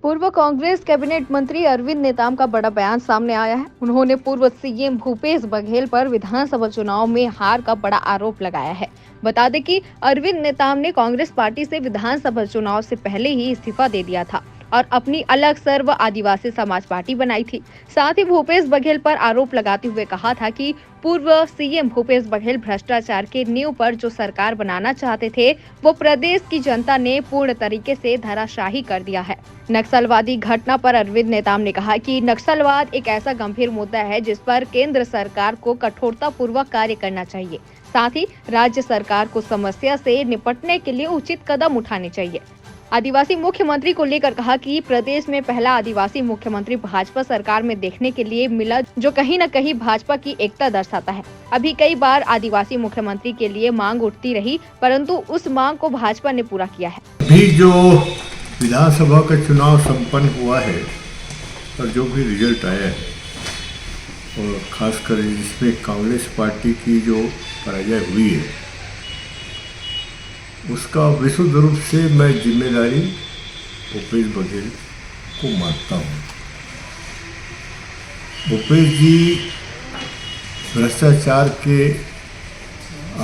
पूर्व कांग्रेस कैबिनेट मंत्री अरविंद नेताम का बड़ा बयान सामने आया है। उन्होंने पूर्व सीएम भूपेश बघेल पर विधानसभा चुनाव में हार का बड़ा आरोप लगाया है। बता दें कि अरविंद नेताम ने कांग्रेस पार्टी से विधानसभा चुनाव से पहले ही इस्तीफा दे दिया था और अपनी अलग सर्व आदिवासी समाज पार्टी बनाई थी। साथ ही भूपेश बघेल पर आरोप लगाते हुए कहा था कि पूर्व सीएम भूपेश बघेल भ्रष्टाचार के नींव पर जो सरकार बनाना चाहते थे वो प्रदेश की जनता ने पूर्ण तरीके से धराशाही कर दिया है। नक्सलवादी घटना पर अरविंद नेताम ने कहा कि नक्सलवाद एक ऐसा गंभीर मुद्दा है जिस पर केंद्र सरकार को कठोरता पूर्वक कार्य करना चाहिए। साथ ही राज्य सरकार को समस्या से निपटने के लिए उचित कदम उठाने चाहिए। आदिवासी मुख्यमंत्री को लेकर कहा कि प्रदेश में पहला आदिवासी मुख्यमंत्री भाजपा सरकार में देखने के लिए मिला, जो कहीं न कहीं भाजपा की एकता दर्शाता है। अभी कई बार आदिवासी मुख्यमंत्री के लिए मांग उठती रही, परंतु उस मांग को भाजपा ने पूरा किया है। अभी जो विधानसभा का चुनाव संपन्न हुआ है और जो भी रिजल्ट आया है और खासकर इसमें कांग्रेस पार्टी की जो पराजय हुई है उसका विशुद्ध रूप से मैं जिम्मेदारी भूपेश बघेल को मानता हूँ। भूपेश जी भ्रष्टाचार के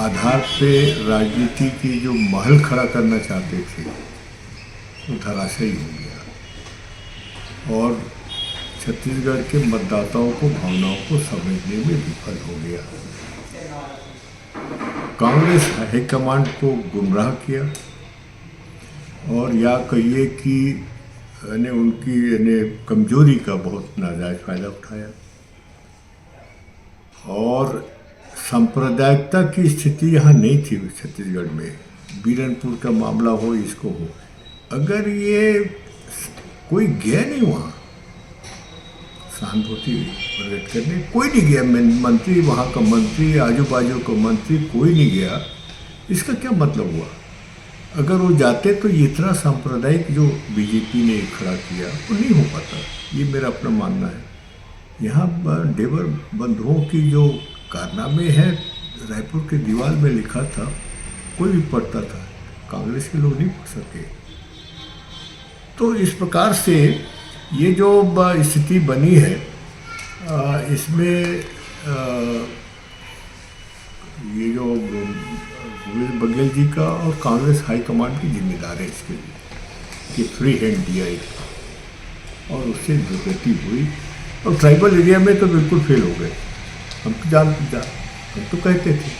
आधार पे राजनीति की जो महल खड़ा करना चाहते थे वो धराशायी हो गया और छत्तीसगढ़ के मतदाताओं को भावनाओं को समझने में विफल हो गया। कांग्रेस हाईकमांड को गुमराह किया और या कहिए कि उनकी कमजोरी का बहुत नाजायज फायदा उठाया और सांप्रदायिकता की स्थिति यहाँ नहीं थी छत्तीसगढ़ में। बीरनपुर का मामला हो, इसको हो, अगर ये कोई गया नहीं वहाँ सहानुभूति प्रकट करने, कोई नहीं गया। मंत्री, वहाँ का मंत्री, आजू बाजू का मंत्री, कोई नहीं गया। इसका क्या मतलब हुआ? अगर वो जाते तो इतना सांप्रदायिक जो बीजेपी ने खड़ा किया वो नहीं हो पाता। ये मेरा अपना मानना है। यहाँ डेबर बंधुओं की जो कारनामे हैं रायपुर के दीवार में लिखा था, कोई भी पढ़ता था, कांग्रेस के लोग नहीं पढ़ सके। तो इस प्रकार से ये जो स्थिति बनी है इसमें ये जो भूपेश बघेल जी का और कांग्रेस हाईकमांड की जिम्मेदार है इसके लिए कि फ्री हैंड दिया एक और उससे दुर्गति हुई और ट्राइबल एरिया में तो बिल्कुल फेल हो गए। हम तो कहते थे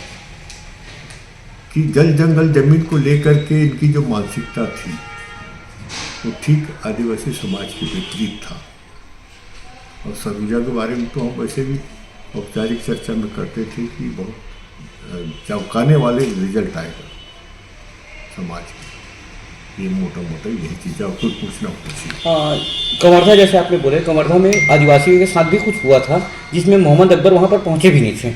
कि जल जंगल जमीन को लेकर के इनकी जो मानसिकता थी वो ठीक आदिवासी समाज के विपरीत था। और सरगुजा के बारे में तो हम वैसे भी औपचारिक चर्चा में करते थे कि बहुत चौंकाने वाले रिजल्ट आएगा समाज के। ये मोटा मोटा यही चीज़ है। कुछ पूछना पूछिए। कवर्धा, जैसे आपने बोले, कवर्धा में आदिवासियों के साथ भी कुछ हुआ था जिसमें मोहम्मद अकबर वहाँ पर पहुँचे भी नहीं थे।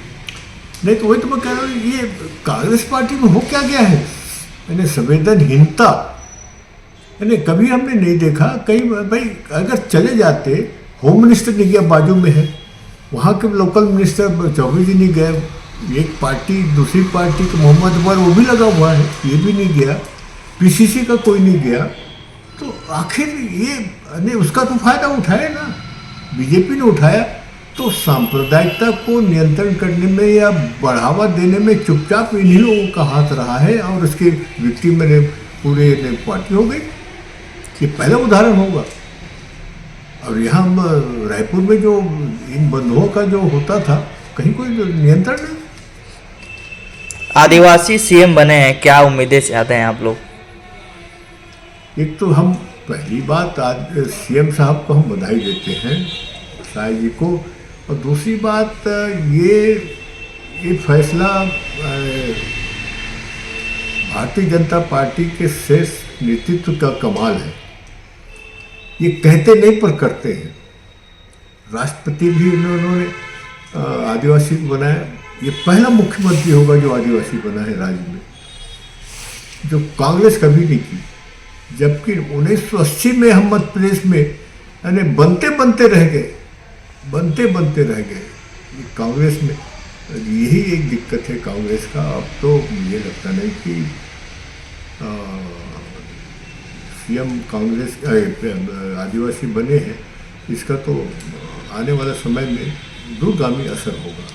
नहीं तो वही तो मैं कह रहा हूँ, ये कांग्रेस पार्टी में हो क्या गया है? मैंने संवेदनहीनता कभी हमने नहीं देखा। कई भाई अगर चले जाते, होम मिनिस्टर नहीं गया, बाजू में है, वहाँ के लोकल मिनिस्टर चौबे जी नहीं गए, एक पार्टी दूसरी पार्टी का मोहम्मद अकबर वो भी लगा हुआ है, ये भी नहीं गया, पीसीसी का कोई नहीं गया। तो आखिर ये उसका तो फायदा उठाया ना, बीजेपी ने उठाया। तो सांप्रदायिकता को नियंत्रण करने में या बढ़ावा देने में चुपचाप इन्हीं लोगों का हाथ रहा है और उसके विक्टिम में पूरे पार्टी हो गई। ये पहला उदाहरण होगा। और यहाँ रायपुर में जो इन बंधुओं का जो होता था, कहीं कोई नियंत्रण नहीं। आदिवासी सीएम बने हैं, क्या उम्मीदें चाहते हैं आप लोग? एक तो हम पहली बात सीएम साहब को हम बधाई देते हैं, शाह जी को। और दूसरी बात ये फैसला भारतीय जनता पार्टी के श्रेष्ठ नेतृत्व का कमाल है। ये कहते नहीं पर करते हैं। राष्ट्रपति भी उन्होंने आदिवासी को बनाया। ये पहला मुख्यमंत्री होगा जो आदिवासी बना है राज्य में, जो कांग्रेस कभी नहीं की। जबकि 1980 में हम मध्य प्रदेश में बनते बनते रह गए। कांग्रेस में यही एक दिक्कत है कांग्रेस का। अब तो मुझे लगता नहीं कि सीएम कांग्रेस आदिवासी बने हैं, इसका तो आने वाले समय में दूरगामी असर होगा।